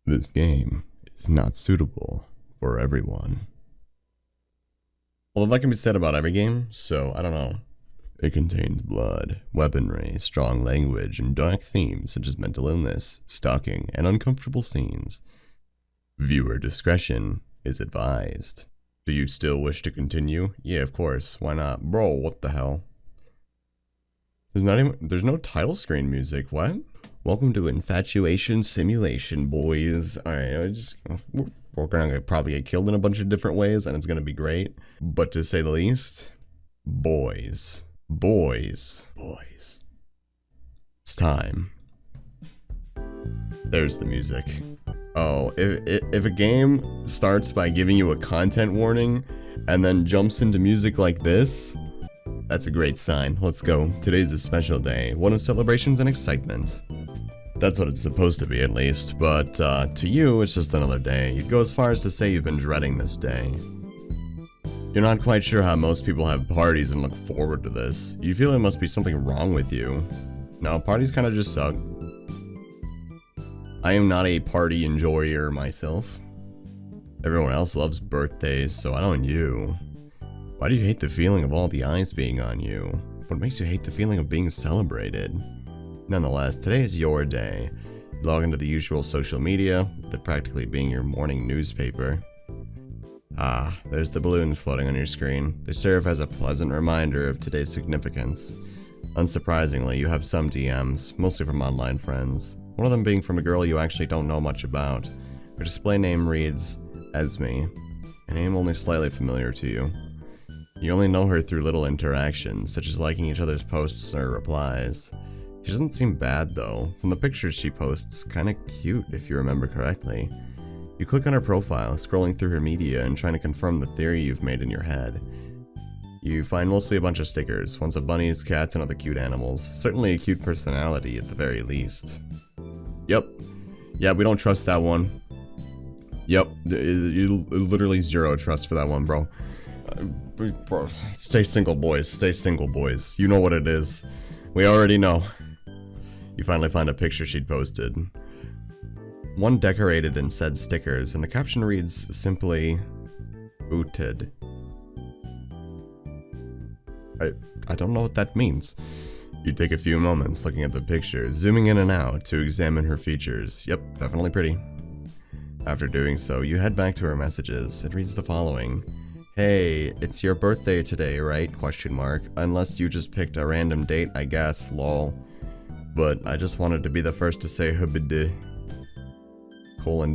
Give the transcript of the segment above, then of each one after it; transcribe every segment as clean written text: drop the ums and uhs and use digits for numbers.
This game is not suitable for everyone. Well, that can be said about every game, so I don't know. It contains blood, weaponry, strong language, and dark themes such as mental illness, stalking, and uncomfortable scenes. Viewer discretion is advised. Do you still wish to continue? Yeah, of course. Why not? Bro, what the hell? There's no title screen music. What? Welcome to Infatuation Simulation, boys. Alright, we're gonna probably get killed in a bunch of different ways, and it's gonna be great. But to say the least, boys. It's time. There's the music. Oh, if a game starts by giving you a content warning, and then jumps into music like this, that's a great sign. Let's go. Today's a special day, one of celebrations and excitement. That's what it's supposed to be, at least, but to you, it's just another day. You'd go as far as to say you've been dreading this day. You're not quite sure how most people have parties and look forward to this. You feel there must be something wrong with you. No, parties kind of just suck. I am not a party enjoyer myself. Everyone else loves birthdays, so I don't you. Why do you hate the feeling of all the eyes being on you? What makes you hate the feeling of being celebrated? Nonetheless, today is your day. You log into the usual social media, with it practically being your morning newspaper. Ah, there's the balloons floating on your screen. They serve as a pleasant reminder of today's significance. Unsurprisingly, you have some DMs, mostly from online friends. One of them being from a girl you actually don't know much about. Her display name reads, Esme, a name only slightly familiar to you. You only know her through little interactions, such as liking each other's posts or replies. She doesn't seem bad though. From the pictures she posts, kinda cute if you remember correctly. You click on her profile, scrolling through her media and trying to confirm the theory you've made in your head. You find mostly a bunch of stickers, ones of bunnies, cats, and other cute animals. Certainly a cute personality at the very least. Yep. Yeah, we don't trust that one. Yep. Literally zero trust for that one, bro. Bro, stay single, boys. Stay single, boys. You know what it is. We already know. You finally find a picture she'd posted. One decorated in said stickers, and the caption reads simply, Booted. I don't know what that means. You take a few moments looking at the picture, zooming in and out to examine her features. Yep, definitely pretty. After doing so, you head back to her messages. It reads the following. Hey, it's your birthday today, right? Question mark. Unless you just picked a random date, I guess, lol. But I just wanted to be the first to say hubidi.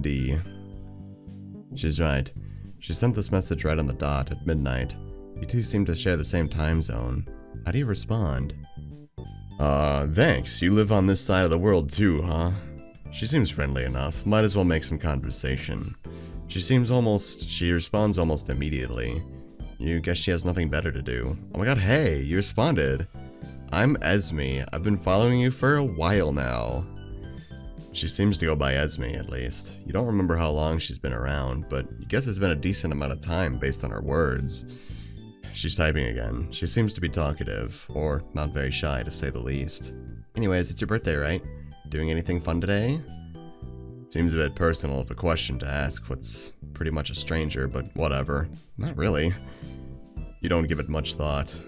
:D. She's right. She sent this message right on the dot at midnight. You two seem to share the same time zone. How do you respond? Thanks. You live on this side of the world too, huh? She seems friendly enough. Might as well make some conversation. She responds almost immediately. You guess she has nothing better to do. Oh my god, hey, you responded. I'm Esme. I've been following you for a while now. She seems to go by Esme, at least. You don't remember how long she's been around, but you guess it's been a decent amount of time based on her words. She's typing again. She seems to be talkative, or not very shy to say the least. Anyways, it's your birthday, right? Doing anything fun today? Seems a bit personal of a question to ask what's pretty much a stranger, but whatever. Not really. You don't give it much thought.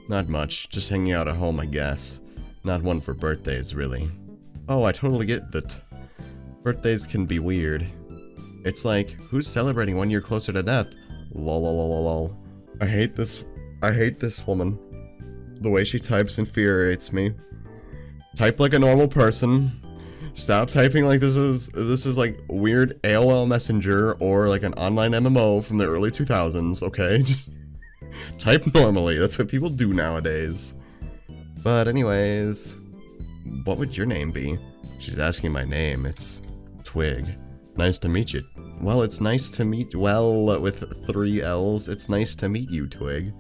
Not much, just hanging out at home, I guess. Not one for birthdays, really. Oh, I totally get that. Birthdays can be weird. It's like, who's celebrating 1 year closer to death? Lol, lol, lol, lol. I hate this woman. The way she types infuriates me. Type like a normal person. Stop typing like this is like weird AOL Messenger or like an online MMO from the early 2000s, okay? Just type normally. That's what people do nowadays. But anyways, what would your name be? She's asking my name. It's Twig. Nice to meet you. Well, it's nice to meet, with 3 L's. It's nice to meet you, Twig.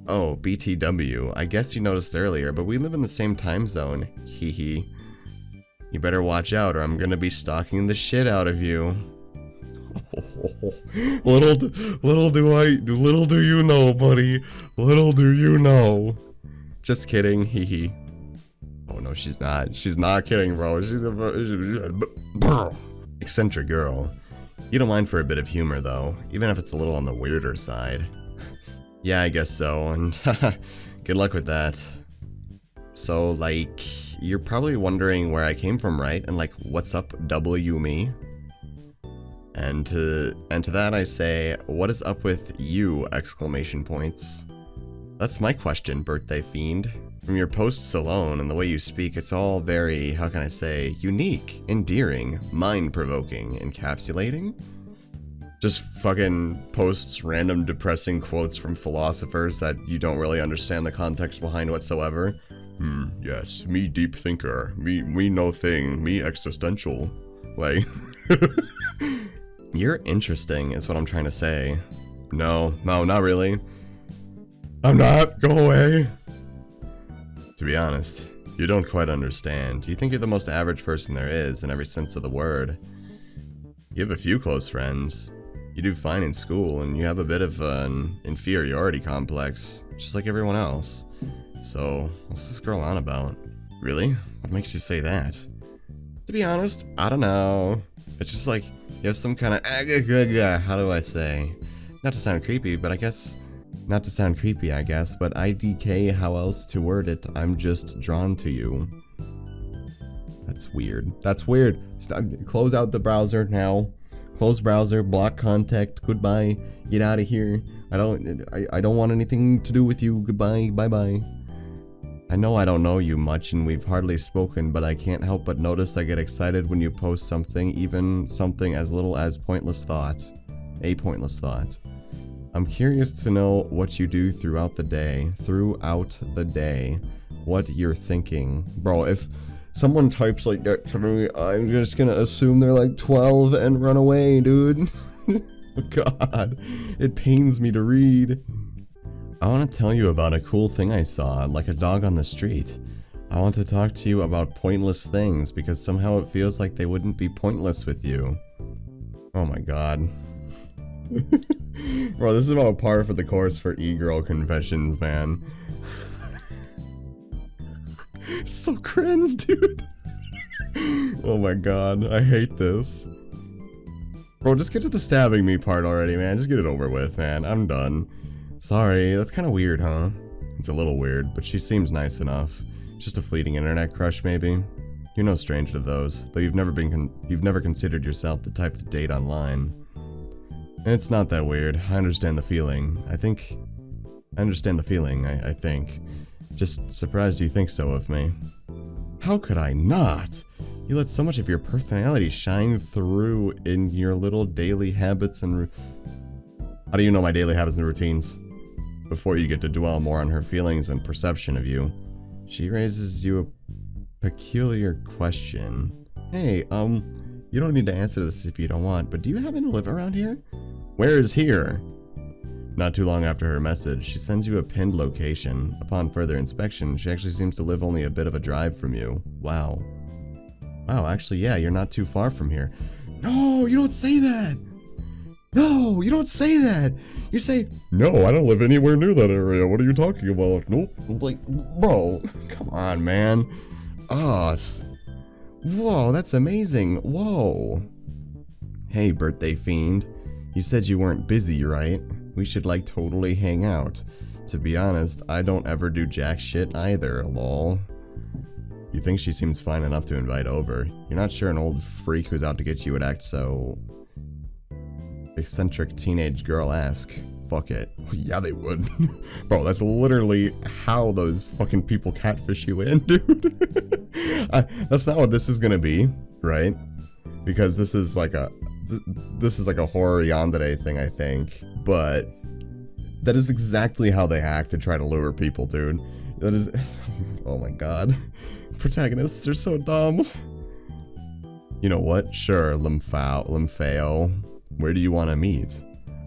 Oh, BTW. I guess you noticed earlier, but we live in the same time zone. Hee hee. You better watch out or I'm gonna be stalking the shit out of you. Little do you know, buddy. Little do you know. Just kidding, hee hee. Oh no, she's not. She's not kidding, bro. Eccentric girl. You don't mind for a bit of humor, though, even if it's a little on the weirder side. Yeah, I guess so, and good luck with that. So, like, you're probably wondering where I came from, right? And like, what's up, W me? And to that I say, what is up with you, exclamation points? That's my question, birthday fiend. From your posts alone and the way you speak, it's all very, how can I say, unique, endearing, mind-provoking, encapsulating? Just fucking posts random depressing quotes from philosophers that you don't really understand the context behind whatsoever. Yes, me deep thinker, me no thing, me existential. Like, you're interesting is what I'm trying to say. No, not really. I'm not, go away. To be honest, you don't quite understand. You think you're the most average person there is in every sense of the word. You have a few close friends. You do fine in school, and you have a bit of an inferiority complex, just like everyone else. So, what's this girl on about? Really? What makes you say that? To be honest, I don't know. It's just like, you have some kind of, how do I say? Not to sound creepy, but I guess, not to sound creepy, I guess, but IDK, how else to word it, I'm just drawn to you. That's weird. That's weird. Stop, close out the browser now. Close browser, block contact, goodbye, get out of here. I don't want anything to do with you, goodbye, bye-bye. I know I don't know you much and we've hardly spoken, but I can't help but notice I get excited when you post something, even something as little as pointless thoughts. A pointless thought. I'm curious to know what you do throughout the day, what you're thinking. Bro, if someone types like that to me, I'm just gonna assume they're like 12 and run away, dude. God, it pains me to read. I want to tell you about a cool thing I saw, like a dog on the street. I want to talk to you about pointless things because somehow it feels like they wouldn't be pointless with you. Oh my god. Bro, this is about par for the course for e-girl confessions, man. So cringe, dude. Oh my god, I hate this. Bro, just get to the stabbing me part already, man. Just get it over with, man. I'm done. Sorry, that's kind of weird, huh? It's a little weird, but she seems nice enough. Just a fleeting internet crush, maybe. You're no stranger to those, though you've never considered yourself the type to date online. It's not that weird. I understand the feeling. I think. Just surprised you think so of me. How could I not? You let so much of your personality shine through in your little daily habits and How do you know my daily habits and routines? Before you get to dwell more on her feelings and perception of you, she raises you a peculiar question. Hey, you don't need to answer this if you don't want, but do you happen to live around here? Where is here? Not too long after her message, she sends you a pinned location. Upon further inspection, she actually seems to live only a bit of a drive from you. Wow. Wow, actually, yeah, you're not too far from here. No, you don't say that! No, you don't say that! You say, no, I don't live anywhere near that area. What are you talking about? Nope. Like, bro, come on, man. Whoa, that's amazing. Whoa. Hey, birthday fiend. You said you weren't busy, right? We should, like, totally hang out. To be honest, I don't ever do jack shit either, lol. You think she seems fine enough to invite over. You're not sure an old freak who's out to get you would act so... eccentric teenage girl-esque. Fuck it. Yeah, they would. Bro, that's literally how those fucking people catfish you in, dude. That's not what this is gonna be, right? Because this is like a horror yandere thing, I think. But that is exactly how they act to try to lure people, dude. That is... oh my god. Protagonists are so dumb. You know what? Sure, Limfeo. Where do you want to meet?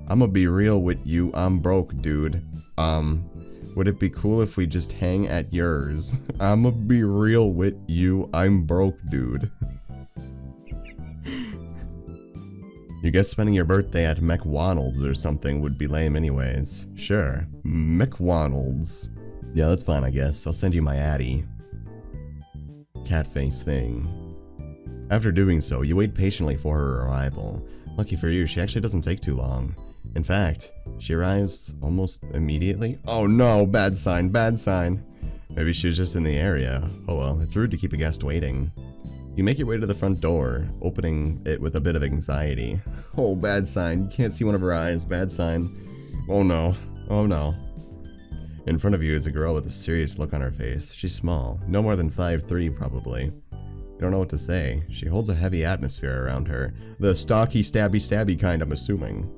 I'ma be real with you, I'm broke, dude. Would it be cool if we just hang at yours? I'ma be real with you, I'm broke, dude. You guess spending your birthday at McWonald's or something would be lame anyways. Sure, McWonald's. Yeah, that's fine, I guess. I'll send you my addy. Catface thing. After doing so, you wait patiently for her arrival. Lucky for you, she actually doesn't take too long. In fact, she arrives almost immediately. Oh no, bad sign, bad sign. Maybe she was just in the area. Oh well, it's rude to keep a guest waiting. You make your way to the front door, opening it with a bit of anxiety. Oh, bad sign. You can't see one of her eyes. Bad sign. Oh no. Oh no. In front of you is a girl with a serious look on her face. She's small, no more than 5'3" probably. You don't know what to say. She holds a heavy atmosphere around her. The stocky, stabby kind, I'm assuming.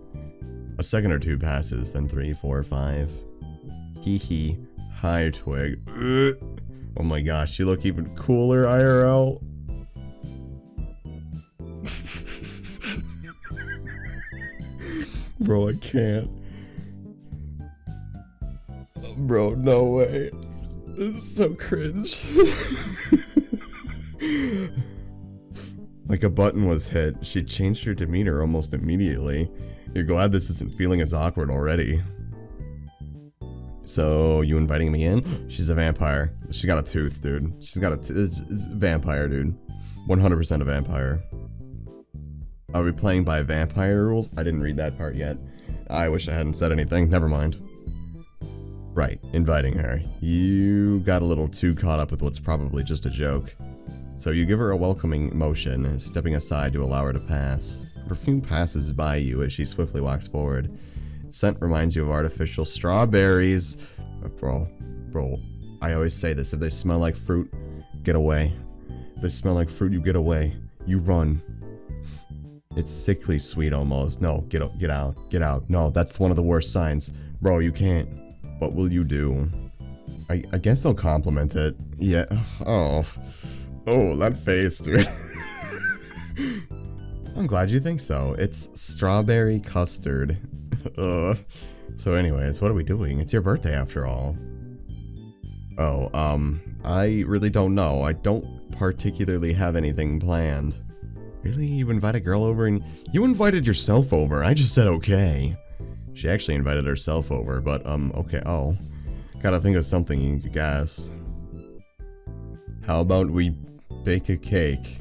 A second or two passes, then 3, 4, 5. Hee hee. Hi, Twig. Ugh. Oh my gosh, you look even cooler, IRL. Bro, I can't. Bro, no way. This is so cringe. Like a button was hit, she changed her demeanor almost immediately. You're glad this isn't feeling as awkward already. So, you inviting me in? She's a vampire. She's got a tooth, dude. She's got a it's vampire, dude. 100% a vampire. Are we playing by vampire rules? I didn't read that part yet. I wish I hadn't said anything. Never mind. Right, inviting her. You got a little too caught up with what's probably just a joke. So you give her a welcoming motion, stepping aside to allow her to pass. Perfume passes by you as she swiftly walks forward. Its scent reminds you of artificial strawberries. Bro, I always say this. If they smell like fruit, get away. If they smell like fruit, you get away. You run. It's sickly sweet almost. No, get out. No, that's one of the worst signs. Bro, you can't. What will you do? I guess I'll compliment it. Yeah. Oh, that face, dude. I'm glad you think so. It's strawberry custard. So anyways, what are we doing? It's your birthday after all. Oh, I really don't know. I don't particularly have anything planned. Really? You invite a girl over and... You invited yourself over. I just said okay. She actually invited herself over, but, okay. Oh. Gotta think of something, you guys. How about we bake a cake?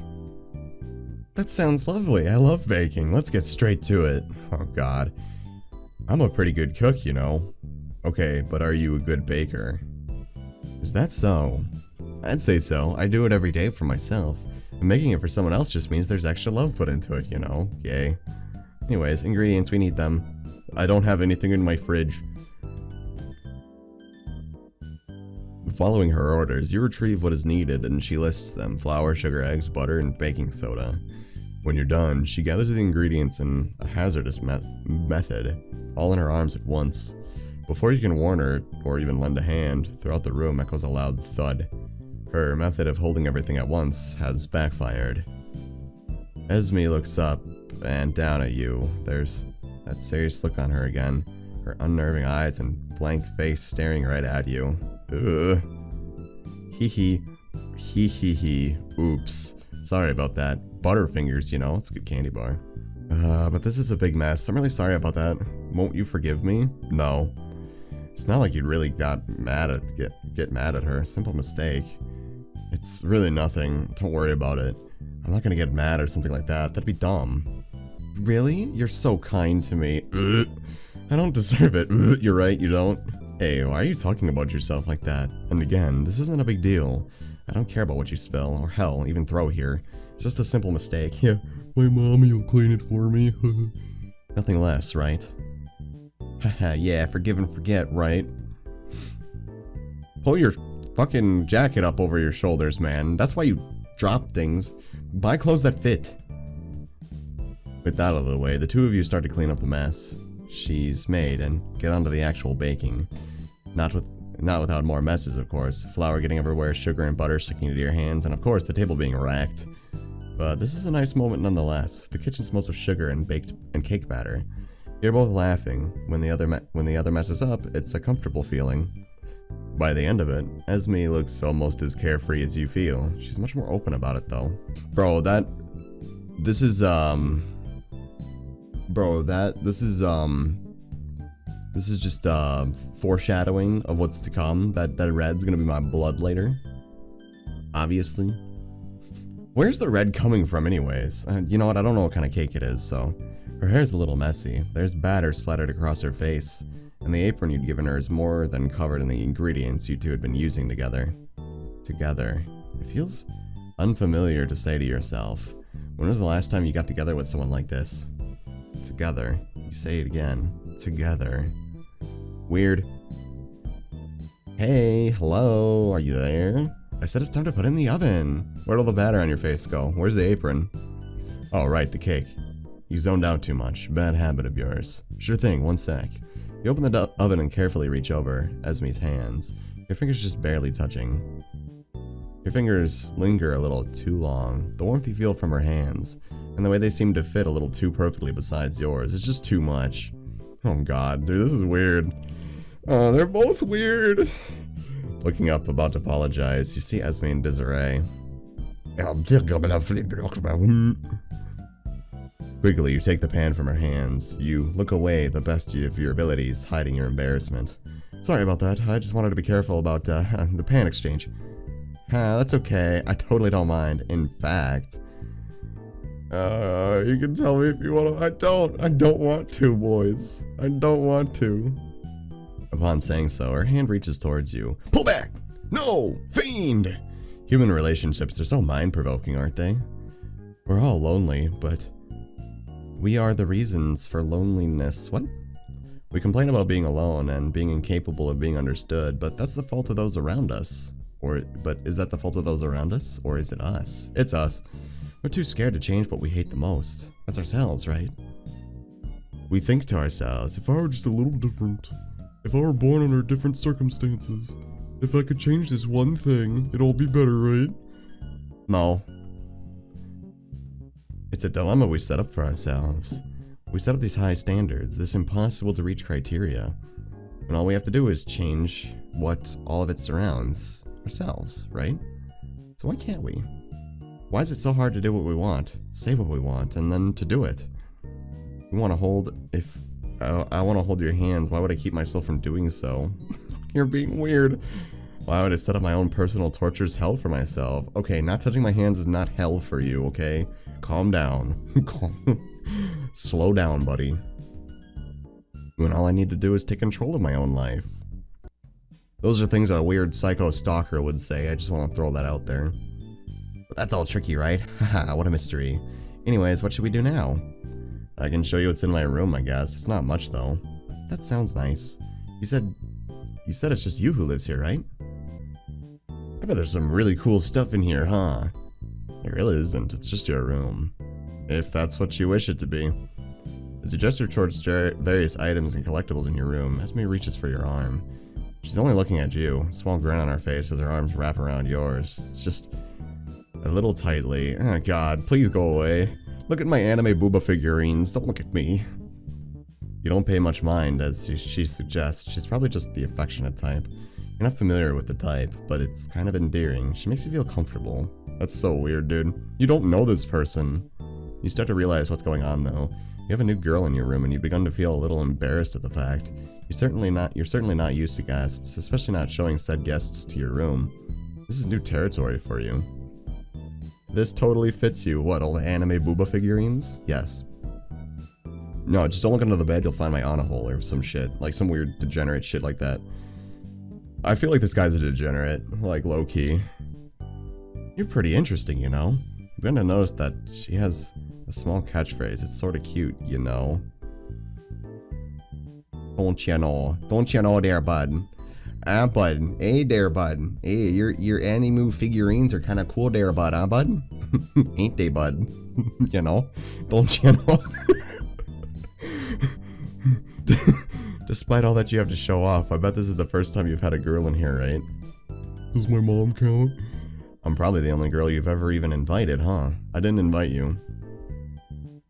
That sounds lovely. I love baking. Let's get straight to it. Oh, God. I'm a pretty good cook, you know. Okay, but are you a good baker? Is that so? I'd say so. I do it every day for myself. And making it for someone else just means there's extra love put into it, you know? Yay. Anyways, ingredients, we need them. I don't have anything in my fridge. Following her orders, you retrieve what is needed and she lists them: flour, sugar, eggs, butter, and baking soda. When you're done, she gathers the ingredients in a hazardous method, all in her arms at once. Before you can warn her, or even lend a hand, throughout the room echoes a loud thud. Her method of holding everything at once has backfired. Esme looks up and down at you. There's that serious look on her again, her unnerving eyes and blank face staring right at you. Ugh. Hee hee. Hee hee hee. Oops. Sorry about that. Butterfingers, you know, it's a good candy bar. But this is a big mess. I'm really sorry about that. Won't you forgive me? No. It's not like you really got mad at get mad at her. Simple mistake. It's really nothing. Don't worry about it. I'm not gonna get mad or something like that. That'd be dumb. Really? You're so kind to me. Ugh. I don't deserve it. Ugh. You're right, you don't. Hey, why are you talking about yourself like that? And again, this isn't a big deal. I don't care about what you spill, or hell, even throw here. It's just a simple mistake. Yeah, my mommy will clean it for me. Nothing less, right? Haha, yeah, forgive and forget, right? Pull your fucking jacket up over your shoulders, man. That's why you drop things. Buy clothes that fit. With that out of the way, the two of you start to clean up the mess she's made and get onto the actual baking. Not without more messes, of course. Flour getting everywhere, sugar and butter sticking to your hands, and of course the table being racked. But this is a nice moment nonetheless. The kitchen smells of sugar and baked and cake batter. You're both laughing. When the other messes up, it's a comfortable feeling. By the end of it, Esme looks almost as carefree as you feel. She's much more open about it though. This is just foreshadowing of what's to come. That red's gonna be my blood later. Obviously. Where's the red coming from anyways? You know what, I don't know what kind of cake it is, so. Her hair's a little messy. There's batter splattered across her face, and the apron you'd given her is more than covered in the ingredients you two had been using together. Together. It feels unfamiliar to say to yourself. When was the last time you got together with someone like this? Together. You say it again. Together. Weird. Hey, hello, are you there? I said it's time to put in the oven. Where'd all the batter on your face go? Where's the apron? Oh, right, the cake. You zoned out too much. Bad habit of yours. Sure thing, one sec. You open the oven and carefully reach over Esme's hands. Your fingers just barely touching. Your fingers linger a little too long. The warmth you feel from her hands, and the way they seem to fit a little too perfectly besides yours, it's just too much. Oh god, dude, this is weird. Oh, they're both weird. Looking up, about to apologize, you see Esme in disarray. Quickly, you take the pan from her hands. You look away, the best of your abilities, hiding your embarrassment. Sorry about that, I just wanted to be careful about the pan exchange. That's okay, I totally don't mind. In fact, you can tell me if you want to. I don't want to, boys. I don't want to. Upon saying so, her hand reaches towards you. Pull back! No! Fiend! Human relationships are so mind-provoking, aren't they? We're all lonely, but we are the reasons for loneliness. What? We complain about being alone and being incapable of being understood, but that's the fault of those around us. But is that the fault of those around us? Or is it us? It's us. We're too scared to change what we hate the most. That's ourselves, right? We think to ourselves, if I were just a little different, if I were born under different circumstances, if I could change this one thing, it'd all be better, right? No. It's a dilemma we set up for ourselves. We set up these high standards, this impossible to reach criteria, and all we have to do is change what all of it surrounds. Ourselves, right? So why can't we? Why is it so hard to do what we want, say what we want, and then to do it? We want to hold, if I want to hold your hands, why would I keep myself from doing so? You're being weird. Why would I set up my own personal torture's hell for myself? Okay, not touching my hands is not hell for you, okay? Calm down. Slow down, buddy. When all I need to do is take control of my own life. Those are things a weird psycho stalker would say. I just want to throw that out there. But that's all tricky, right? Haha, what a mystery. Anyways, what should we do now? I can show you what's in my room, I guess. It's not much, though. That sounds nice. You said it's just you who lives here, right? I bet there's some really cool stuff in here, huh? It really isn't. It's just your room. If that's what you wish it to be. As you gesture towards various items and collectibles in your room, Esme reaches for your arm. She's only looking at you, a small grin on her face as her arms wrap around yours. It's just a little tightly. Oh god, please go away. Look at my anime booba figurines, don't look at me. You don't pay much mind, as she suggests. She's probably just the affectionate type. You're not familiar with the type, but it's kind of endearing. She makes you feel comfortable. That's so weird, dude. You don't know this person. You start to realize what's going on, though. You have a new girl in your room, and you've begun to feel a little embarrassed at the fact. You're certainly not used to guests, especially not showing said guests to your room. This is new territory for you. This totally fits you. What, all the anime booba figurines? Yes. No, just don't look under the bed, you'll find my honor hole or some shit. Like some weird degenerate shit like that. I feel like this guy's a degenerate, like low-key. You're pretty interesting, you know? I'm gonna notice that she has a small catchphrase. It's sort of cute, you know? Don't you know there, bud? Bud. Hey there, bud. Hey, your anime figurines are kind of cool there, bud, bud? Ain't they, bud? You know? Don't you know? Despite all that you have to show off, I bet this is the first time you've had a girl in here, right? Does my mom count? I'm probably the only girl you've ever even invited, huh? I didn't invite you.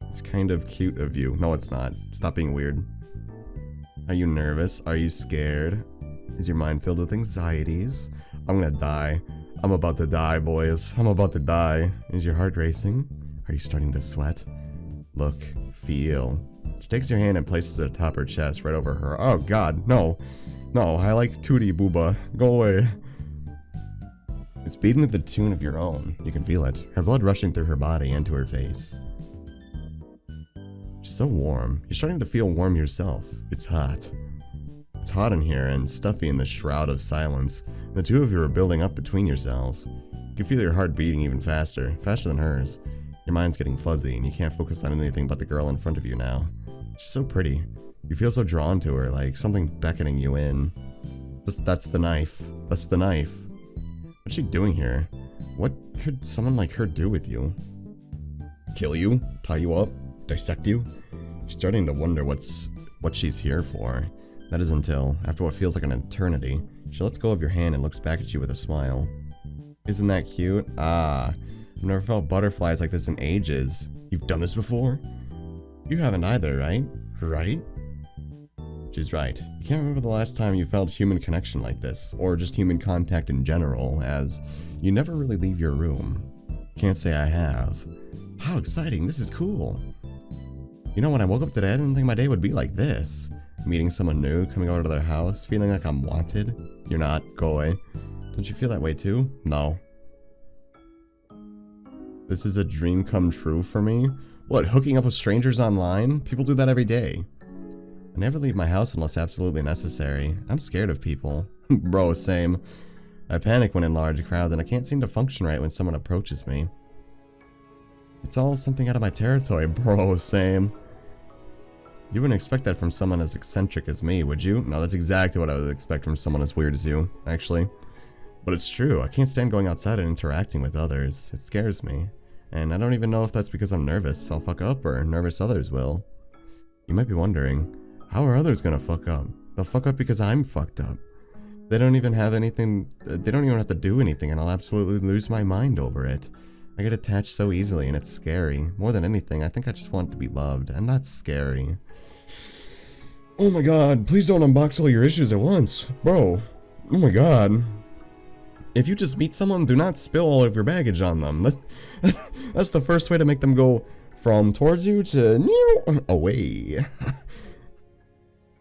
It's kind of cute of you. No, it's not. Stop being weird. Are you nervous? Are you scared? Is your mind filled with anxieties? I'm gonna die. I'm about to die, boys. I'm about to die. Is your heart racing? Are you starting to sweat? Look, feel. She takes your hand and places it atop her chest, right over her. Oh god, no. No, I like Tootie Booba. Go away. It's beating to the tune of your own. You can feel it. Her blood rushing through her body and to her face. She's so warm. You're starting to feel warm yourself. It's hot. It's hot in here and stuffy in the shroud of silence. The two of you are building up between yourselves. You can feel your heart beating even faster than hers. Your mind's getting fuzzy and you can't focus on anything but the girl in front of you now. She's so pretty. You feel so drawn to her, like something beckoning you in. That's the knife. That's the knife. What's she doing here? What could someone like her do with you? Kill you? Tie you up? Dissect you? She's starting to wonder what she's here for. That is until, after what feels like an eternity, she lets go of your hand and looks back at you with a smile. Isn't that cute? Ah, I've never felt butterflies like this in ages. You've done this before? You haven't either, right? Right? She's right. You can't remember the last time you felt human connection like this, or just human contact in general, as you never really leave your room. Can't say I have. How exciting, this is cool. You know, when I woke up today, I didn't think my day would be like this. Meeting someone new, coming over to their house, feeling like I'm wanted. You're not, go away. Don't you feel that way too? No. This is a dream come true for me? What, hooking up with strangers online? People do that every day. I never leave my house unless absolutely necessary. I'm scared of people. Bro, same. I panic when in large crowds and I can't seem to function right when someone approaches me. It's all something out of my territory, bro, same. You wouldn't expect that from someone as eccentric as me, would you? No, that's exactly what I would expect from someone as weird as you, actually. But it's true, I can't stand going outside and interacting with others. It scares me. And I don't even know if that's because I'm nervous I'll fuck up or nervous others will. You might be wondering, how are others gonna fuck up? They'll fuck up because I'm fucked up. They don't even have anything, they don't even have to do anything and I'll absolutely lose my mind over it. I get attached so easily and it's scary. More than anything, I think I just want to be loved, and that's scary. Oh my god, please don't unbox all your issues at once. Bro, oh my god. If you just meet someone, do not spill all of your baggage on them. That's the first way to make them go from towards you to away.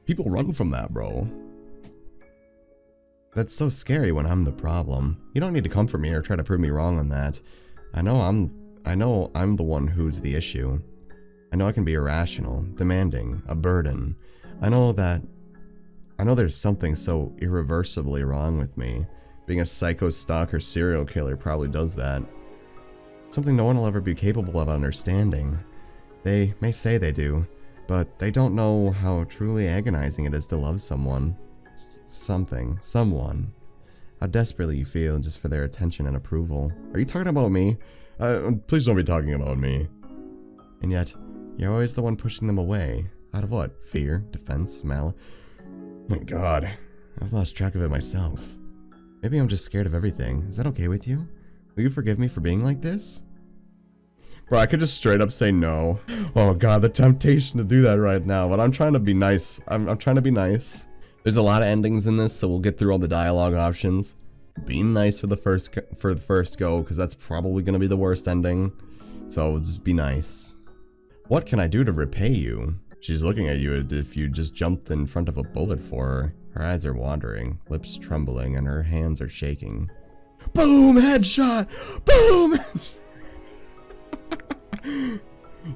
People run from that, bro. That's so scary when I'm the problem. You don't need to come for me or try to prove me wrong on that. I know I'm the one who's the issue. I know I can be irrational, demanding, a burden. I know there's something so irreversibly wrong with me. Being a psycho stalker serial killer probably does that. Something no one will ever be capable of understanding. They may say they do, but they don't know how truly agonizing it is to love someone. Someone. How desperately you feel just for their attention and approval. Are you talking about me? Please don't be talking about me. And yet, you're always the one pushing them away. Out of what? Fear? Defense? Oh my god. I've lost track of it myself. Maybe I'm just scared of everything. Is that okay with you? Will you forgive me for being like this? Bro, I could just straight up say no. Oh god, the temptation to do that right now, but I'm trying to be nice. I'm trying to be nice. There's a lot of endings in this, so we'll get through all the dialogue options. Being nice for the first go, because that's probably going to be the worst ending. So just be nice. What can I do to repay you? She's looking at you as if you just jumped in front of a bullet for her. Her eyes are wandering, lips trembling, and her hands are shaking. Boom! Headshot! Boom!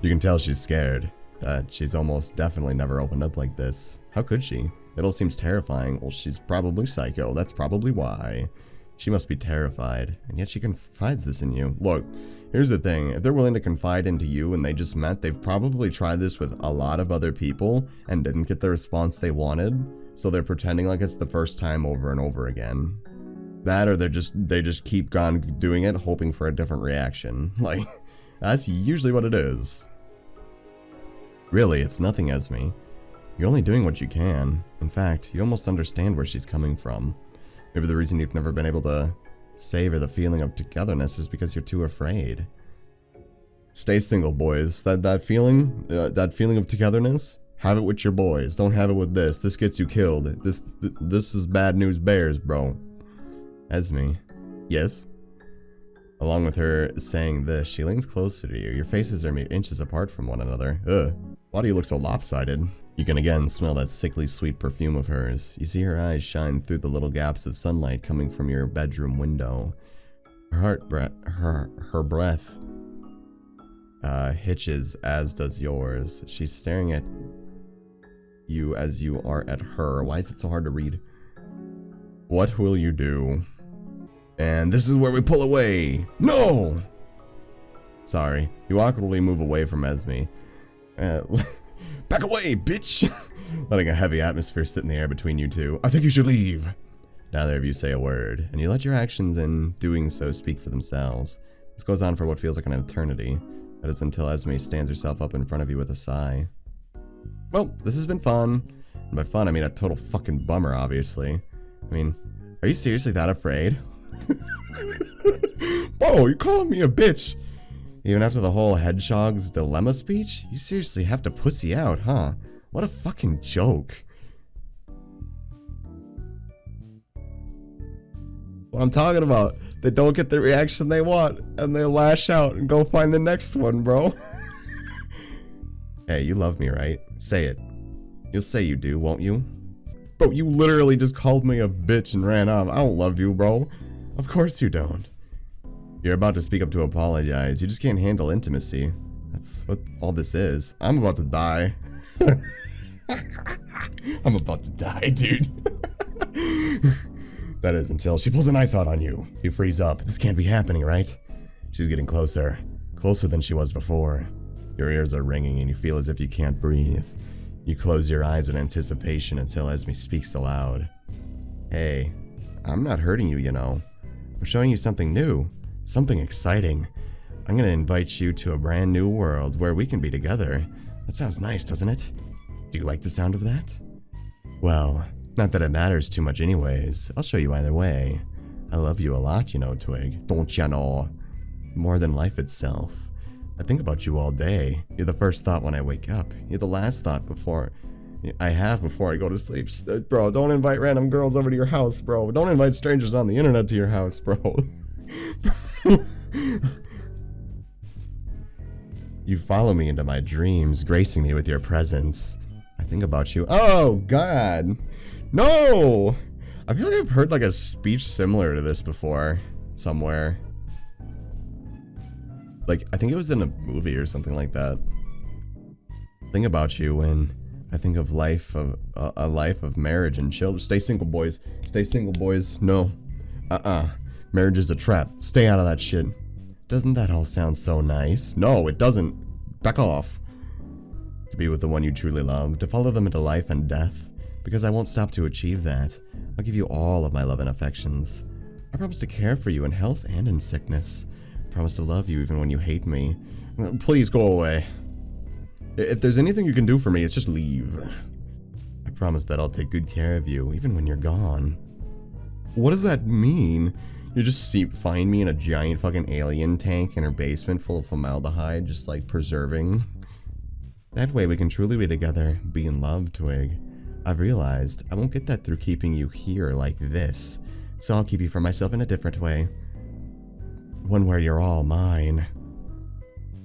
You can tell she's scared. That she's almost definitely never opened up like this. How could she? It all seems terrifying. Well, she's probably psycho. That's probably why. She must be terrified. And yet she confides this in you. Look, here's the thing. If they're willing to confide into you and they just met, they've probably tried this with a lot of other people and didn't get the response they wanted. So they're pretending like it's the first time over and over again. That or they just keep on doing it, hoping for a different reaction. Like, that's usually what it is. Really, it's nothing, Esme. You're only doing what you can. In fact, you almost understand where she's coming from. Maybe the reason you've never been able to savor the feeling of togetherness is because you're too afraid. Stay single, boys. That feeling of togetherness, have it with your boys. Don't have it with this. This gets you killed. This is bad news bears, bro. Esme. Yes? Along with her saying this, she leans closer to you. Your faces are mere inches apart from one another. Ugh. Why do you look so lopsided? You can again smell that sickly sweet perfume of hers. You see her eyes shine through the little gaps of sunlight coming from your bedroom window. Her breath hitches, as does yours. She's staring at you as you are at her. Why is it so hard to read? What will you do? And this is where we pull away. No! Sorry. You awkwardly move away from Esme. Back away, bitch! Letting a heavy atmosphere sit in the air between you two. I think you should leave. Neither of you say a word, and you let your actions in doing so speak for themselves. This goes on for what feels like an eternity. That is until Esme stands herself up in front of you with a sigh. Well, this has been fun. And by fun, I mean a total fucking bummer, obviously. I mean, are you seriously that afraid? Whoa, you're calling me a bitch! Even after the whole hedgehog's dilemma speech? You seriously have to pussy out, huh? What a fucking joke. What I'm talking about. They don't get the reaction they want, and they lash out and go find the next one, bro. Hey, you love me, right? Say it. You'll say you do, won't you? Bro, you literally just called me a bitch and ran off. I don't love you, bro. Of course you don't. You're about to speak up to apologize. You just can't handle intimacy. That's what all this is. I'm about to die. I'm about to die, dude. That is until she pulls a knife out on you. You freeze up. This can't be happening, right? She's getting closer. Closer than she was before. Your ears are ringing and you feel as if you can't breathe. You close your eyes in anticipation until Esme speaks aloud. Hey, I'm not hurting you, you know. I'm showing you something new. Something exciting. I'm gonna invite you to a brand new world where we can be together. That sounds nice, doesn't it? Do you like the sound of that? Well, not that it matters too much anyways. I'll show you either way. I love you a lot, you know, Twig. Don't ya know? More than life itself. I think about you all day. You're the first thought when I wake up. You're the last thought before I go to sleep. Bro, don't invite random girls over to your house, bro. Don't invite strangers on the internet to your house, bro. You follow me into my dreams, gracing me with your presence. I think about you. Oh, God. No! I feel like I've heard like a speech similar to this before. Somewhere. Like, I think it was in a movie or something like that. Think about you when I think of life of a life of marriage and children. Stay single, boys. Stay single, boys. No. Marriage is a trap. Stay out of that shit. Doesn't that all sound so nice? No, it doesn't. Back off. To be with the one you truly love. To follow them into life and death. Because I won't stop to achieve that. I'll give you all of my love and affections. I promise to care for you in health and in sickness. I promise to love you even when you hate me. Please go away. If there's anything you can do for me, it's just leave. I promise that I'll take good care of you even when you're gone. What does that mean? You just find me in a giant fucking alien tank in her basement full of formaldehyde, just like preserving. That way we can truly be together, be in love, Twig. I've realized I won't get that through keeping you here like this, so I'll keep you for myself in a different way. One where you're all mine.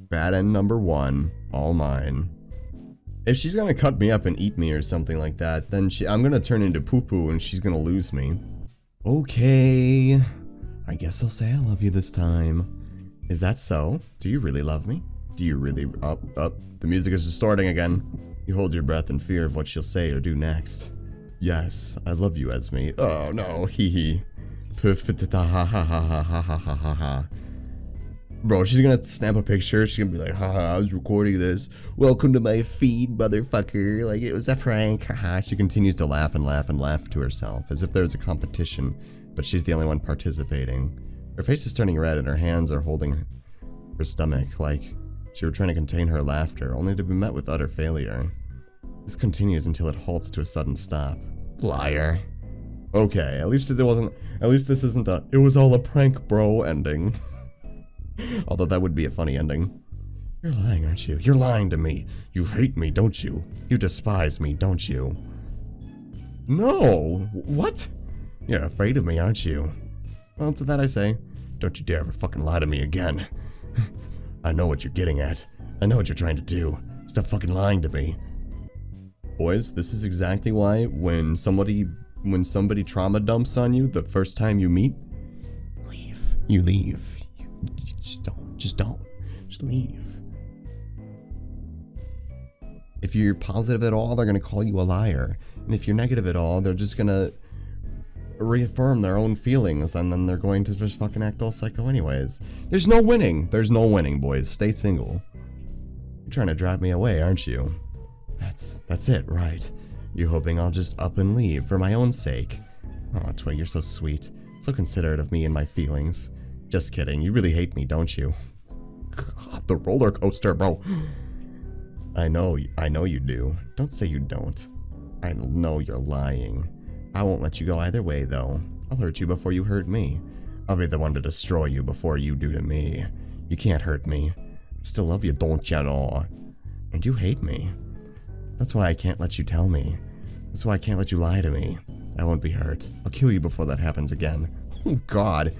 Bad end number one, all mine. If she's gonna cut me up and eat me or something like that, then I'm gonna turn into poo-poo and she's gonna lose me. Okay. I guess I'll say I love you this time. Is that so? Do you really love me? Do you really... The music is distorting again. You hold your breath in fear of what she'll say or do next. Yes, I love you, Esme. Oh no, hee hee. Perfect, ha ha ha ha ha ha ha ha ha. Bro, she's gonna snap a picture. She's gonna be like, haha, I was recording this. Welcome to my feed, motherfucker. Like, it was a prank, haha. She continues to laugh and laugh and laugh to herself, as if there's a competition, but she's the only one participating. Her face is turning red and her hands are holding her stomach, like she were trying to contain her laughter, only to be met with utter failure. This continues until it halts to a sudden stop. Liar. Okay, at least this isn't a, it was all a prank, bro, ending. Although that would be a funny ending. You're lying, aren't you? You're lying to me. You hate me, don't you? You despise me, don't you? No! What? You're afraid of me, aren't you? Well, to that I say, don't you dare ever fucking lie to me again. I know what you're getting at. I know what you're trying to do. Stop fucking lying to me. Boys, this is exactly why when somebody trauma dumps on you the first time you meet, leave. You leave. You just don't. Just leave. If you're positive at all, they're gonna call you a liar. And if you're negative at all, they're just gonna reaffirm their own feelings, and then they're going to just fucking act all psycho anyways. There's no winning. There's no winning, boys. Stay single. You're trying to drive me away, aren't you? That's it, right? You're hoping I'll just up and leave for my own sake. Oh, Twig, you're so sweet. So considerate of me and my feelings. Just kidding. You really hate me, don't you? God, the roller coaster, bro. I know you do. Don't say you don't. I know you're lying. I won't let you go either way, though. I'll hurt you before you hurt me. I'll be the one to destroy you before you do to me. You can't hurt me. I still love you, don't you know? And you hate me. That's why I can't let you tell me. That's why I can't let you lie to me. I won't be hurt. I'll kill you before that happens again. Oh, God.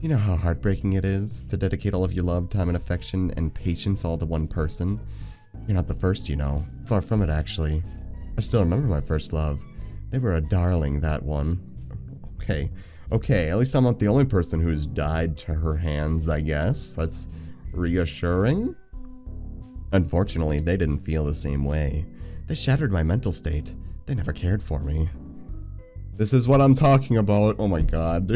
You know how heartbreaking it is to dedicate all of your love, time, and affection and patience all to one person? You're not the first, you know. Far from it, actually. I still remember my first love. They were a darling, that one. Okay, at least I'm not the only person who's died to her hands, I guess. That's reassuring. Unfortunately, they didn't feel the same way. They shattered my mental state. They never cared for me. This is what I'm talking about. Oh my god.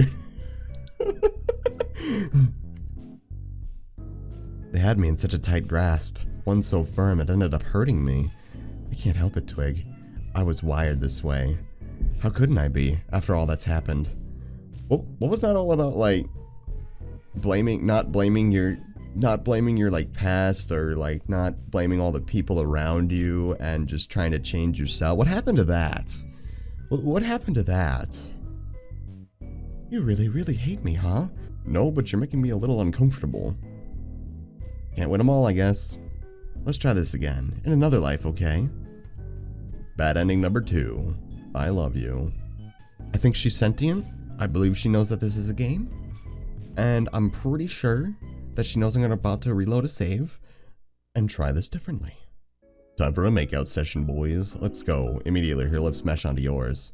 They had me in such a tight grasp. One so firm it ended up hurting me. I can't help it, Twig. I was wired this way. How couldn't I be, after all that's happened? What was that all about, like, not blaming your like past, or like not blaming all the people around you and just trying to change yourself? What happened to that? What happened to that? You really, really hate me, huh? No, but you're making me a little uncomfortable. Can't win them all, I guess. Let's try this again, in another life, okay? Bad ending number 2. I love you. I think she's sentient. I believe she knows that this is a game. And I'm pretty sure that she knows I'm about to reload a save and try this differently. Time for a makeout session, boys. Let's go. Immediately, her lips mesh onto yours.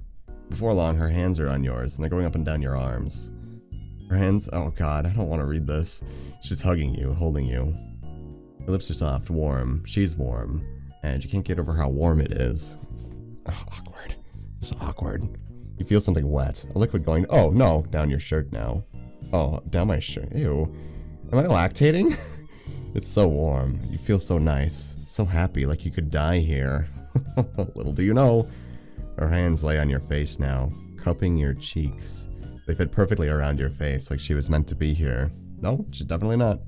Before long, her hands are on yours, and they're going up and down your arms. Her hands, oh god, I don't want to read this. She's hugging you, holding you. Her lips are soft, warm. She's warm. And you can't get over how warm it is. Oh, awkward. It's awkward. You feel something wet. A liquid going, oh no, down your shirt now. Oh, down my shirt. Ew. Am I lactating? It's so warm. You feel so nice. So happy, like you could die here. Little do you know. Her hands lay on your face now, cupping your cheeks. They fit perfectly around your face, like she was meant to be here. No, she's definitely not.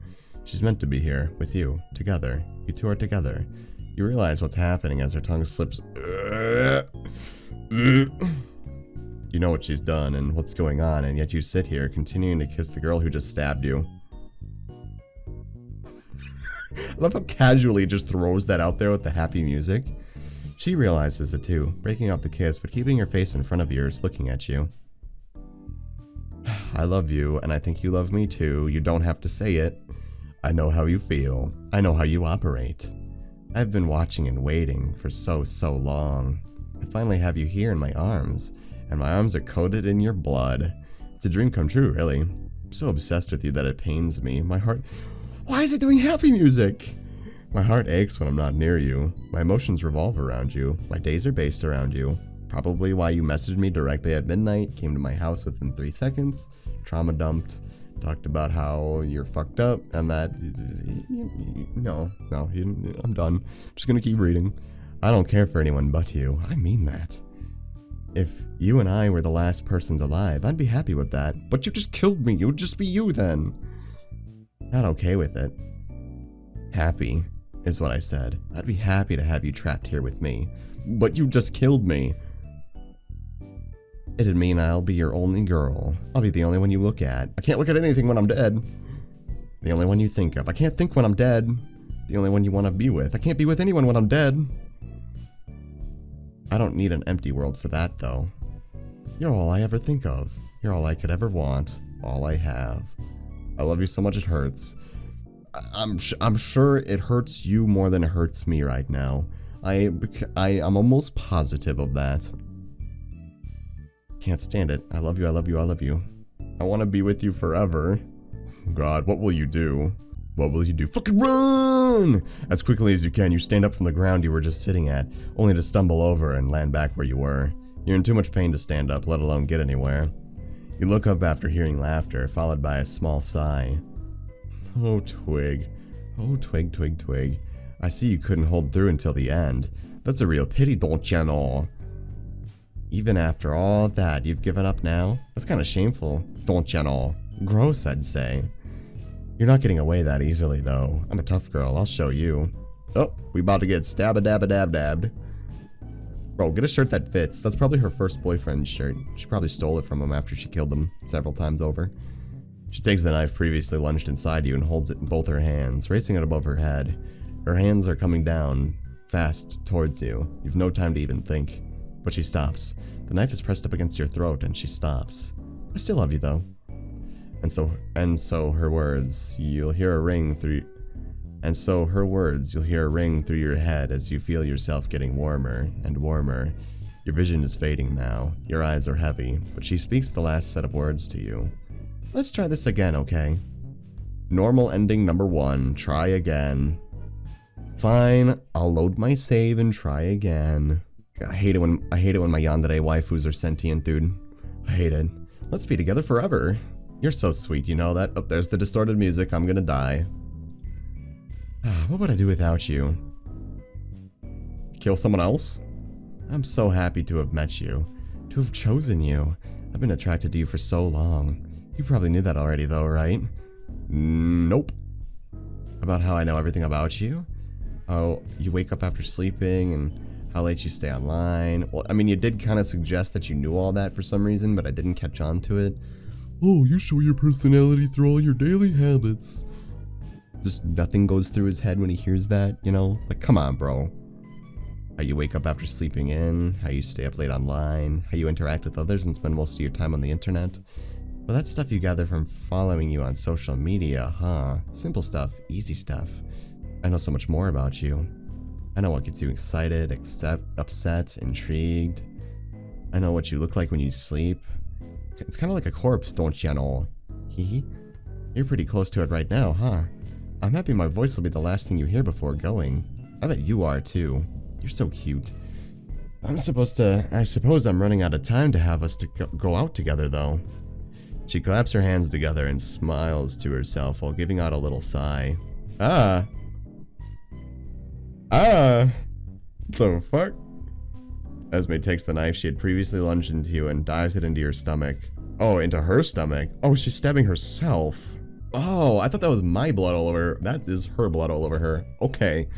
She's meant to be here, with you, together. You two are together. You realize what's happening as her tongue slips. You know what she's done and what's going on, and yet you sit here, continuing to kiss the girl who just stabbed you. I love how casually just throws that out there with the happy music. She realizes it too, breaking off the kiss, but keeping her face in front of yours, looking at you. I love you, and I think you love me too. You don't have to say it. I know how you feel. I know how you operate. I've been watching and waiting for so long. I finally have you here in my arms, and my arms are coated in your blood. It's a dream come true, really. I'm so obsessed with you that it pains me. My heart... Why is it doing happy music? My heart aches when I'm not near you. My emotions revolve around you. My days are based around you. Probably why you messaged me directly at midnight, came to my house within 3 seconds, trauma dumped, talked about how you're fucked up, and that... No, I'm done. Just gonna keep reading. I don't care for anyone but you. I mean that. If you and I were the last persons alive, I'd be happy with that. But you just killed me. It would just be you then. Not okay with it. Happy is what I said. I'd be happy to have you trapped here with me. But you just killed me. It'd mean I'll be your only girl. I'll be the only one you look at. I can't look at anything when I'm dead. The only one you think of. I can't think when I'm dead. The only one you want to be with. I can't be with anyone when I'm dead. I don't need an empty world for that, though. You're all I ever think of. You're all I could ever want. All I have. I love you so much it hurts. I'm sure it hurts you more than it hurts me right now. I'm almost positive of that. Can't stand it. I love you, I love you, I love you. I want to be with you forever. God, what will you do? What will you do? Fucking run! As quickly as you can, you stand up from the ground you were just sitting at, only to stumble over and land back where you were. You're in too much pain to stand up, let alone get anywhere. You look up after hearing laughter, followed by a small sigh. Oh, Twig. Oh, Twig, Twig, Twig. I see you couldn't hold through until the end. That's a real pity, don't you know? Even after all that, you've given up now? That's kind of shameful, don't you know? Gross, I'd say. You're not getting away that easily, though. I'm a tough girl, I'll show you. Oh, we about to get stab-a-dab-a-dab-dabbed. Bro, get a shirt that fits. That's probably her first boyfriend's shirt. She probably stole it from him after she killed him several times over. She takes the knife previously lunged inside you and holds it in both her hands, raising it above her head. Her hands are coming down, fast, towards you. You've no time to even think. But she stops. The knife is pressed up against your throat, and she stops. I still love you, though. And so her words, you'll hear a ring through... And so her words, you'll hear a ring through your head as you feel yourself getting warmer and warmer. Your vision is fading now. Your eyes are heavy, but she speaks the last set of words to you. Let's try this again, okay? Normal ending number 1. Try again. Fine, I'll load my save and try again. I hate it when my Yandere waifus are sentient, dude. I hate it. Let's be together forever. You're so sweet, you know that? Oh, there's the distorted music. I'm gonna die. What would I do without you? Kill someone else? I'm so happy to have met you. To have chosen you. I've been attracted to you for so long. You probably knew that already though, right? Nope. About how I know everything about you? How you wake up after sleeping and how late you stay online. Well, I mean, you did kind of suggest that you knew all that for some reason, but I didn't catch on to it. Oh, you show your personality through all your daily habits. Just nothing goes through his head when he hears that, you know? Like, come on, bro. How you wake up after sleeping in, how you stay up late online, how you interact with others and spend most of your time on the internet. Well, that's stuff you gather from following you on social media, huh? Simple stuff, easy stuff. I know so much more about you. I know what gets you excited, upset, intrigued. I know what you look like when you sleep. It's kind of like a corpse, don't you know? Hee. You're pretty close to it right now, huh? I'm happy my voice will be the last thing you hear before going. I bet you are too. You're so cute. I suppose I'm running out of time to have us to go out together though. She claps her hands together and smiles to herself while giving out a little sigh. The fuck? Esme takes the knife she had previously lunged into you and dives it into your stomach. Oh, into her stomach. Oh, she's stabbing herself. Oh, I thought that was my blood all over her. That is her blood all over her. Okay.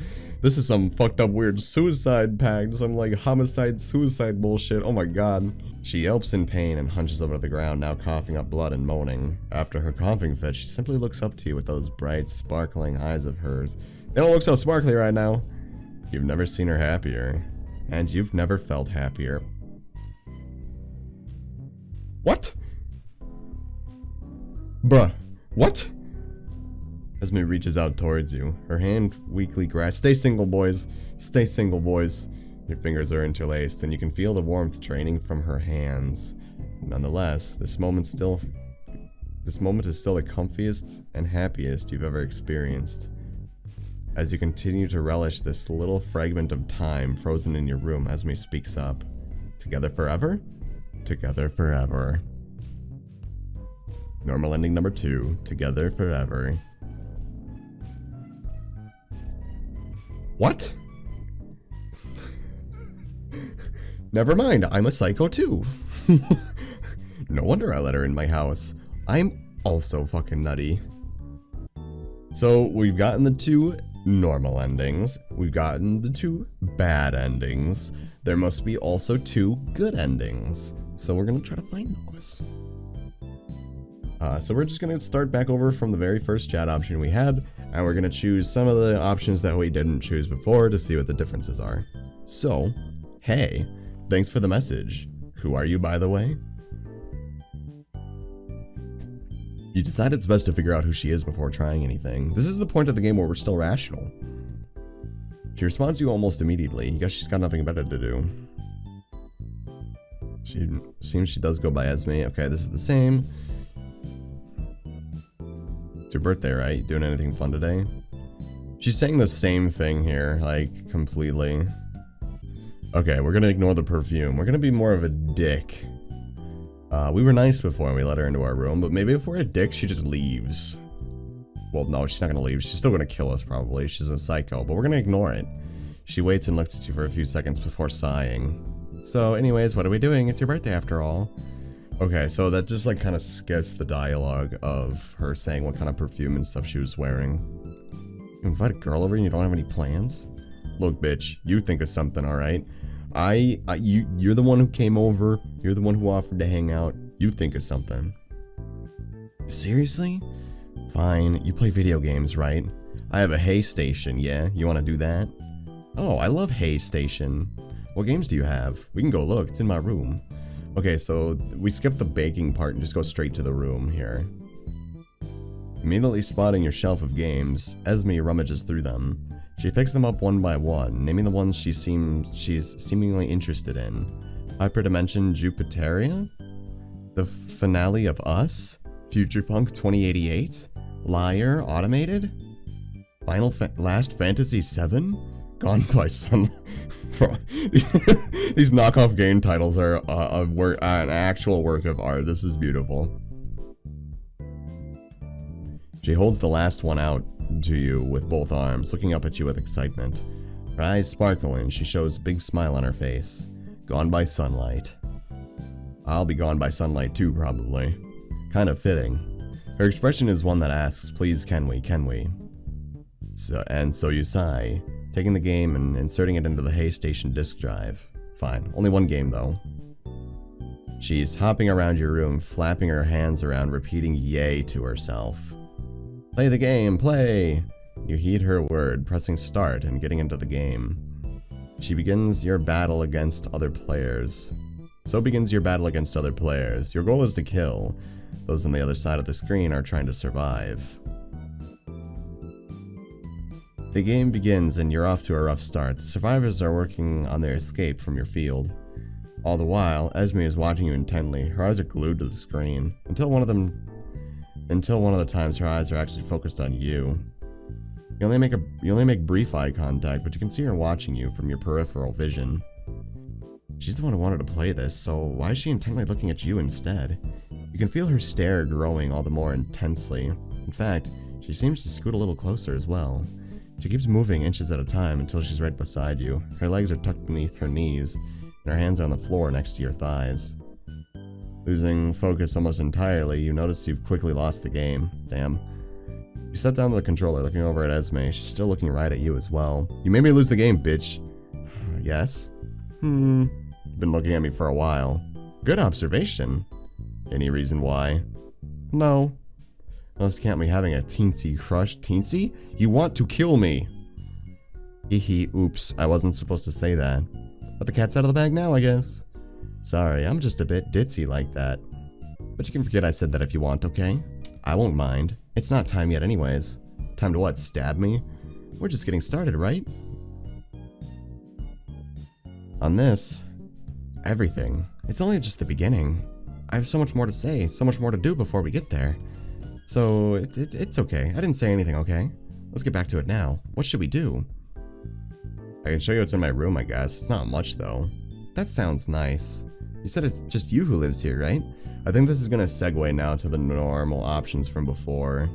This is some fucked up weird suicide pact. Some like homicide suicide bullshit. Oh my god. She yelps in pain and hunches over the ground, now coughing up blood and moaning. After her coughing fit, she simply looks up to you with those bright, sparkling eyes of hers. They don't look so sparkly right now. You've never seen her happier. And you've never felt happier. What? Bruh. What? Esme reaches out towards you. Her hand weakly grasps. Stay single, boys. Stay single, boys. Your fingers are interlaced, and you can feel the warmth draining from her hands. Nonetheless, this moment is still the comfiest and happiest you've ever experienced. As you continue to relish this little fragment of time frozen in your room, Esme speaks up. Together forever? Together forever. Normal ending number 2. Together forever. What? Never mind, I'm a psycho too. No wonder I let her in my house. I'm also fucking nutty. So we've gotten the 2 normal endings. We've gotten the 2 bad endings. There must be also 2 good endings. So we're gonna try to find those. So we're just gonna start back over from the very first chat option we had, and we're gonna choose some of the options that we didn't choose before to see what the differences are. So, hey, thanks for the message. Who are you, by the way? You decide it's best to figure out who she is before trying anything. This is the point of the game where we're still rational. She responds to you almost immediately. You guess she's got nothing better to do. Seems she does go by Esme. Okay, this is the same. It's your birthday, right? Doing anything fun today? She's saying the same thing here, like, completely. Okay, we're gonna ignore the perfume. We're gonna be more of a dick. We were nice before and we let her into our room, but maybe if we're a dick, she just leaves. Well, no, she's not gonna leave. She's still gonna kill us, probably. She's a psycho, but we're gonna ignore it. She waits and looks at you for a few seconds before sighing. So, anyways, what are we doing? It's your birthday after all. Okay, so that just, like, kind of skips the dialogue of her saying what kind of perfume and stuff she was wearing. You invite a girl over and you don't have any plans? Look, bitch, you think of something, alright? You're the one who came over. You're the one who offered to hang out. You think of something. Seriously? Fine, you play video games, right? I have a hay station, yeah? You want to do that? Oh, I love hay station. What games do you have? We can go look, it's in my room. Okay, so we skip the baking part and just go straight to the room here. Immediately spotting your shelf of games, Esme rummages through them. She picks them up one by one, naming the ones she's seemingly interested in. Hyperdimension Jupiteria? The finale of Us? Future Punk 2088? Liar Automated? Last Fantasy 7? Gone by Sunlight. These knockoff game titles are an actual work of art. This is beautiful. She holds the last one out to you with both arms, looking up at you with excitement. Her eyes sparkle and she shows a big smile on her face. Gone by Sunlight. I'll be gone by sunlight too, probably. Kind of fitting. Her expression is one that asks, please can we? So you sigh, taking the game and inserting it into the hay station disk drive. Fine, only one game though. She's hopping around your room, flapping her hands around, repeating yay to herself. Play the game, play! You heed her word, pressing start and getting into the game. She begins your battle against other players. So begins your battle against other players. Your goal is to kill. Those on the other side of the screen are trying to survive. The game begins and you're off to a rough start. The survivors are working on their escape from your field. All the while, Esme is watching you intently. Her eyes are glued to the screen. Until one of the times her eyes are actually focused on you. You only make brief eye contact, but you can see her watching you from your peripheral vision. She's the one who wanted to play this, so why is she intently looking at you instead? You can feel her stare growing all the more intensely. In fact, she seems to scoot a little closer as well. She keeps moving inches at a time until she's right beside you. Her legs are tucked beneath her knees, and her hands are on the floor next to your thighs. Losing focus almost entirely, you notice you've quickly lost the game. Damn. You set down the controller, looking over at Esme. She's still looking right at you as well. You made me lose the game, bitch. Yes? You've been looking at me for a while. Good observation. Any reason why? No. Unless you can't be having a teensy crush. Teensy? You want to kill me! Hee oops, I wasn't supposed to say that. But the cat's out of the bag now, I guess. Sorry, I'm just a bit ditzy like that. But you can forget I said that if you want, okay? I won't mind. It's not time yet anyways. Time to what, stab me? We're just getting started, right? On this, everything. It's only just the beginning. I have so much more to say, so much more to do before we get there. So, it's okay. I didn't say anything, okay? Let's get back to it now. What should we do? I can show you what's in my room, I guess. It's not much, though. That sounds nice. You said it's just you who lives here, right? I think this is gonna segue now to the normal options from before.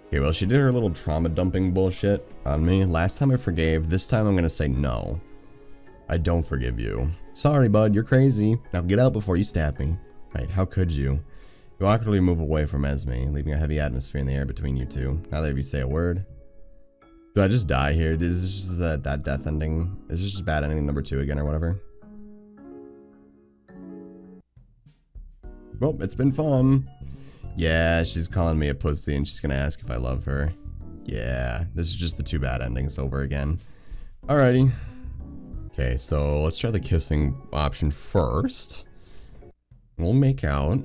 Okay, well, she did her little trauma dumping bullshit on me. Last time I forgave, this time I'm gonna say no. I don't forgive you. Sorry, bud, you're crazy. Now get out before you stab me. Right, how could you? You awkwardly move away from Esme, leaving a heavy atmosphere in the air between you two. Neither of you say a word. Do I just die here? Is this just that death ending? Is this just bad ending number 2 again or whatever? Well, it's been fun. Yeah, she's calling me a pussy and she's gonna ask if I love her. Yeah, this is just the 2 bad endings over again. Alrighty. Okay, so let's try the kissing option first. We'll make out.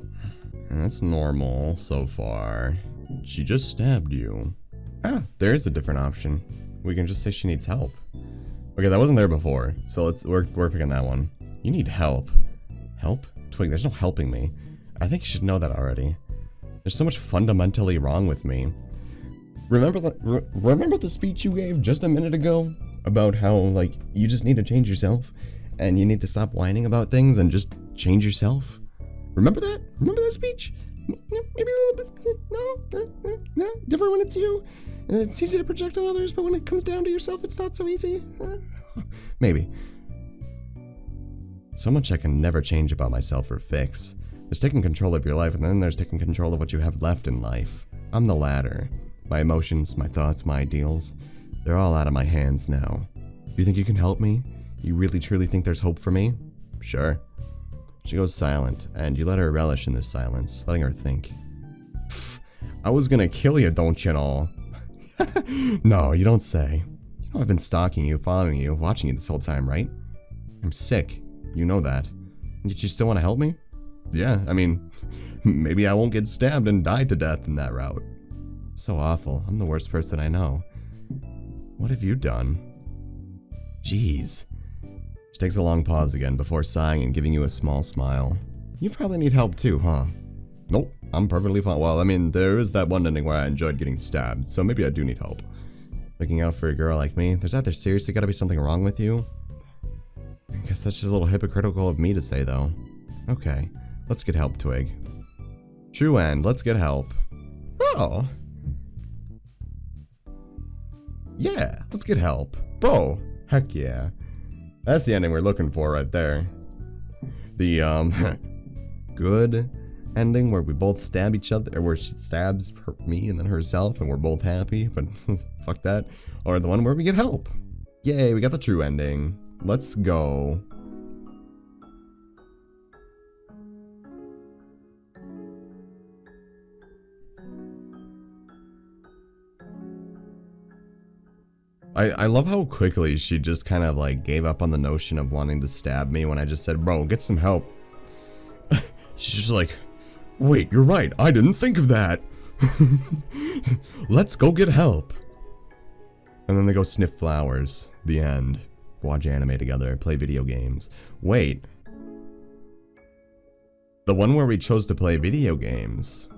And that's normal so far. She just stabbed you. Ah, there is a different option. We can just say she needs help. Okay, that wasn't there before, so we're picking that one. You need help. Help? Twig, there's no helping me. I think you should know that already. There's so much fundamentally wrong with me. Remember the speech you gave just a minute ago? About how, like, you just need to change yourself? And you need to stop whining about things and just change yourself? Remember that? Remember that speech? Maybe a little bit, no, different when it's you. It's easy to project on others, but when it comes down to yourself, it's not so easy. Maybe. So much I can never change about myself or fix. There's taking control of your life, and then there's taking control of what you have left in life. I'm the latter. My emotions, my thoughts, my ideals, they're all out of my hands now. You think you can help me? You really truly think there's hope for me? Sure. She goes silent, and you let her relish in this silence, letting her think. Pfft, I was gonna kill you, don't you know? No, you don't say. You know I've been stalking you, following you, watching you this whole time, right? I'm sick. You know that. Yet you still want to help me? Yeah, I mean, maybe I won't get stabbed and die to death in that route. So awful. I'm the worst person I know. What have you done? Jeez. She takes a long pause again before sighing and giving you a small smile. You probably need help too, huh? Nope, I'm perfectly fine. Well, I mean, there is that one ending where I enjoyed getting stabbed, so maybe I do need help. Looking out for a girl like me, there's either seriously gotta be something wrong with you. I guess that's just a little hypocritical of me to say, though. Okay, let's get help, Twig. True end, let's get help. Oh. Yeah, let's get help. Bro, heck yeah. That's the ending we're looking for right there. The, good ending where we both stab each other, or where she stabs me and then herself and we're both happy, but fuck that. Or the one where we get help. Yay, we got the true ending. Let's go. I love how quickly she just kind of like gave up on the notion of wanting to stab me when I just said, bro, get some help. She's just like, wait, you're right, I didn't think of that. Let's go get help. And then they go sniff flowers. The end. Watch anime together, play video games. Wait. The one where we chose to play video games.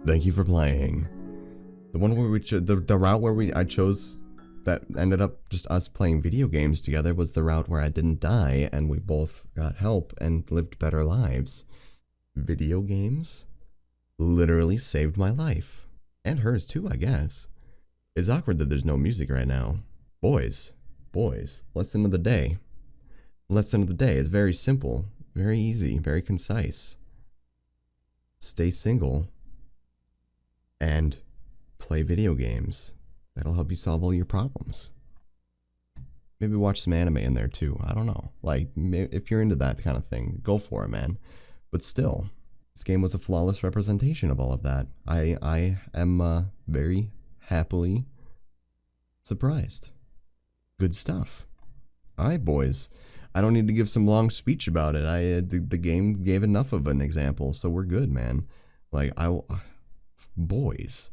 Thank you for playing. The one where we the route where I chose that ended up just us playing video games together was the route where I didn't die and we both got help and lived better lives. Video games literally saved my life. And hers too, I guess. It's awkward that there's no music right now. Boys, lesson of the day. Lesson of the day is very simple, very easy, very concise. Stay single and play video games. That'll help you solve all your problems. Maybe watch some anime in there too. I don't know. Like, if you're into that kind of thing, go for it, man. But still, this game was a flawless representation of all of that. I am very happily surprised. Good stuff. Alright, boys. I don't need to give some long speech about it. The game gave enough of an example, so we're good, man. Like, boys.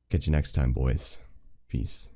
Catch you next time, boys. Peace.